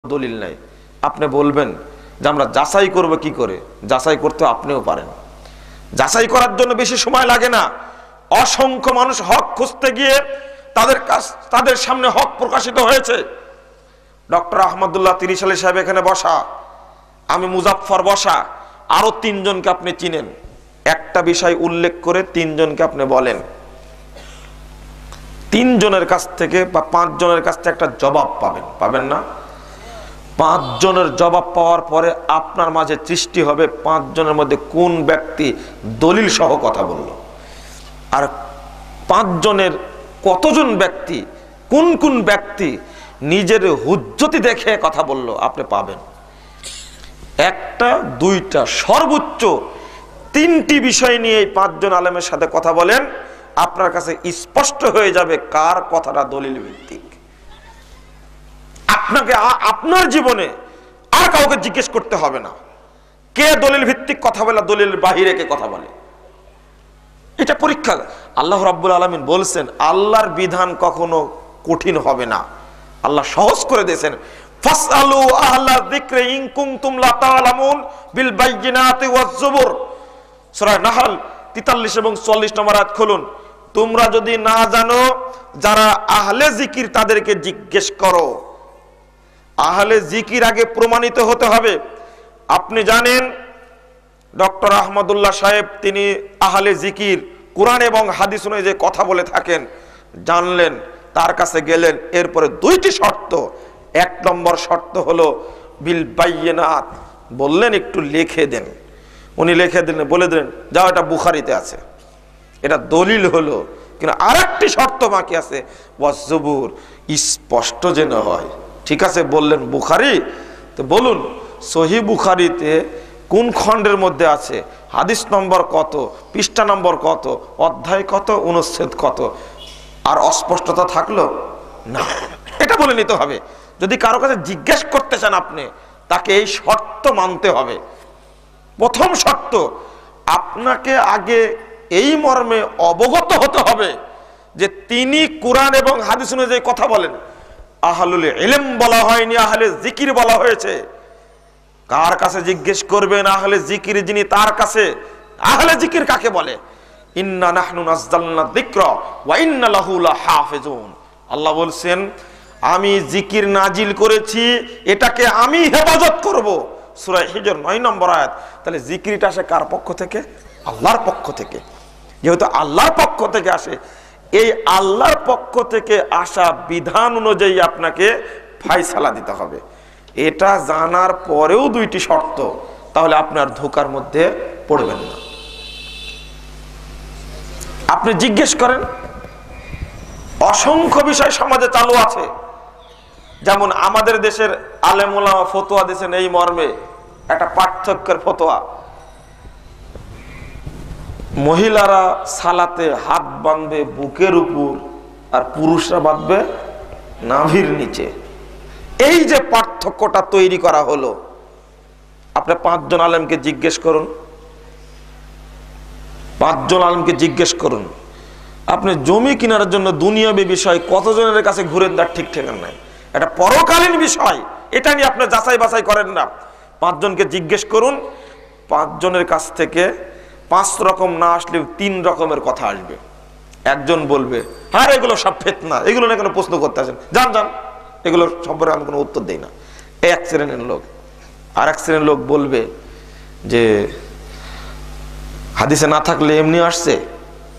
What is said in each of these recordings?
দলিল নাই। আপনি বলবেন যে আমরা যাচাই করব কি করে? যাচাই করতে আপনিও পারেন। যাচাই করার জন্য বেশি সময় লাগে না। অসংখ্য মানুষ হক খুঁজতে গিয়ে তাদের সামনে হক প্রকাশিত হয়েছে। ডক্টর আহমদুল্লাহ 30 আলী সাহেব এখানে বসা, আমি মুজাফফর বসা, আরো 3 জনকে আপনি চিনেন। একটা বিষয় উল্লেখ করে 3 জনকে আপনি বলেন, 3 জনের কাছ থেকে বা 5 জনের কাছ থেকে একটা জবাব পাবেন না? 5 জনের জবাব পাওয়ার পরে আপনার মাঝে সৃষ্টি হবে 5 জনের মধ্যে কোন ব্যক্তি দলিল সহ কথা বলল, আর 5 জনের কতজন ব্যক্তি, কোন কোন ব্যক্তি নিজের হুজ্জতি দেখে কথা বলল আপনি পাবেন। একটা দুইটা সর্বোচ্চ 3টি বিষয় নিয়ে এই 5 জন আলেমের সাথে কথা বলেন, আপনার কাছে স্পষ্ট হয়ে যাবে কার কথাটা দলিল ভিত্তিক। আপনাকে আপনার জীবনে আর কাউকে জিজ্ঞেস করতে হবে না কে দলিল ভিত্তিক কথা বলে, দলিল বাহিরে কে কথা বলে। এটা পরীক্ষা। আল্লাহ রাব্বুল আলামিন বলছেন আল্লাহর বিধান কখনো কঠিন হবে না, আল্লাহ সহজ করে দিয়েছেন। ফাসআলু আহলা যিকরি ইন কুনতুম লা তা'লামুন বিল বাইয়িনাতি ওয়াজ জুবুর। সূরা নাহল 43 এবং 44 নম্বর আয়াত খুলুন। তোমরা যদি না জানো যারা আহলে জিকির তাদেরকে জিজ্ঞেস করো। আহলে জিকির আগে প্রমাণিত হতে হবে। আপনি জানেন ডক্টর আহমদুল্লাহ সাহেব তিনি আহলে জিকির কোরআন এবং হাদিস অনুযায়ী কথা বলে থাকেন, জানলেন, তার কাছে গেলেন। এরপরে 2টি শর্ত। 1 নম্বর শর্ত হলো বিল বাইয়িনাত, বললেন একটু লিখে দেন। উনি লিখে দিলেন, বলে দিলেন যাও এটা বুখারীতে আছে, এটা দলিল হলো। কিন্তু আরেকটি শর্ত বাকি আছে, ওয়াজ জুবুর, স্পষ্ট যেন হয়। ঠিক আছে, বললেন বুখারী, তো বলুন সহিহ বুখারীতে কোন খণ্ডের মধ্যে আছে, হাদিস নম্বর কত, পৃষ্ঠা নম্বর কত, অধ্যায় কত, অনুচ্ছেদ কত। আর অস্পষ্টতা থাকলো না, এটা বলে নিতে হবে। যদি কারো কাছে জিজ্ঞেস করতে চান আপনি, তাকে এই শর্ত মানতে হবে। প্রথম শর্ত, আপনাকে আগে এই মর্মে অবগত হতে হবে যে তিনি কোরআন এবং হাদিস অনুযায়ী কথা বলেন। আহলুল ইলম বলা হয়নি, আহলে জিকির বলা হয়েছে। কার কাছে জিজ্ঞেস করবেন? আহলে জিকির যিনি, তার কাছে। আহলে জিকির কাকে বলে? ইন্না নাহনু নাযালনা যিকরা ওয়া ইন্না লাহু লাহাফিজুন। আল্লাহ বলছেন আমি জিকির নাজিল করেছি, এটাকে আমি হেফাজত করব। সূরা হিজর 9 নম্বর আয়াত। তাহলে জিকিরটা আসে কার পক্ষ থেকে? আল্লাহর পক্ষ থেকে। যেহেতু আল্লাহর পক্ষ থেকে আসে, এই আল্লাহর পক্ষ থেকে আসা বিধান অনুযায়ী আপনাকে ফায়সালা দিতে হবে। এটা জানার পরেও 2টি শর্ত, তাহলে আপনার ধোঁকার মধ্যে পড়বেন না। আপনি জিজ্ঞেস করেন, অসংখ্য বিষয় সমাজে চালু আছে। যেমন আমাদের দেশের আলেম ওলামা ফতোয়া দিয়েছেন এই মর্মে, একটা পার্থক্যের ফতোয়া, মহিলারা সালাতে হাত বাঁধবে বুকের উপর আর পুরুষরা বাঁধবে নাভির নিচে। এই যে পার্থক্যটা তৈরি করা হলো, আপনি 5 জন আলেমকে জিজ্ঞেস করুন, 5 জন আলেমকে জিজ্ঞেস করুন, আপনি জমি কেনার জন্য দুনিয়াবী বিষয় কতজনের কাছে ঘুরেন তার ঠিক ঠিকানা নাই। এটা পরকালীন বিষয়, এটা নিয়ে আপনি যাচাই বাছাই করেন না। 5 জনকে জিজ্ঞেস করুন, 5 জনের কাছ থেকে 5 রকম না আসলে 3 রকমের কথা আসবে। একজন বলবে হ্যাঁ এগুলো সব ফিতনা, এগুলো না কেন প্রশ্ন করতে আসেন, যান যান, এগুলো সম্পর্কে আমি কোনো উত্তর দেই না। এক শ্রেণীর লোক। আর এক শ্রেণীর লোক বলবে যে হাদিসে না থাকলে এমনি আসছে,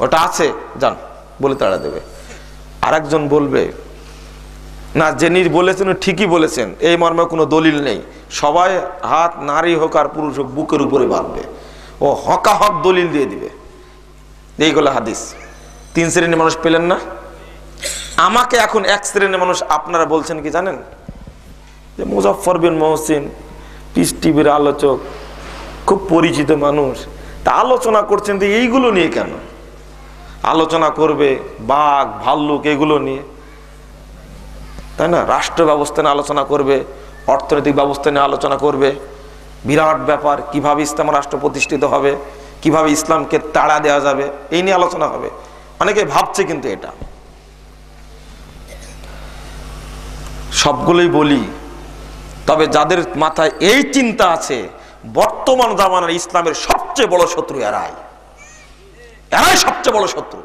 ওটা আছে, যান, বলে তাড়া দেবে। আর একজন বলবে না, যিনি বলেছেন ঠিকই বলেছেন, এই মর্মে কোনো দলিল নেই, সবাই হাত, নারী হোক আর পুরুষ হোক, বুকের উপরে বাঁধবে, ও হকাহক দলিল দিয়ে দিবে। এইগুলো হাদিস। 3 শ্রেণীর মানুষ পেলেন না? আমাকে এখন 1 শ্রেণীর মানুষ আপনারা বলছেন কি জানেন? যে মুজাফফর বিন মহসিন পিস টিভির আলোচক, খুব পরিচিত মানুষ, তা আলোচনা করছেন তো এইগুলো নিয়ে কেন? আলোচনা করবে বাঘ ভাল্লুক এগুলো নিয়ে, তাই না? রাষ্ট্র ব্যবস্থা নিয়ে আলোচনা করবে, অর্থনৈতিক ব্যবস্থা নিয়ে আলোচনা করবে, বিরাট ব্যাপার, কিভাবে ইসলাম রাষ্ট্র প্রতিষ্ঠিত হবে, কিভাবে ইসলামকে তাড়া দেওয়া যাবে, এই নিয়ে আলোচনা হবে। অনেকে ভাবছে কিন্তু এটা সবগুলোই বলি তবে যাদের মাথায় এই চিন্তা আছে, বর্তমান জামানার ইসলামের সবচেয়ে বড় শত্রু এরাই, এরাই সবচেয়ে বড় শত্রু।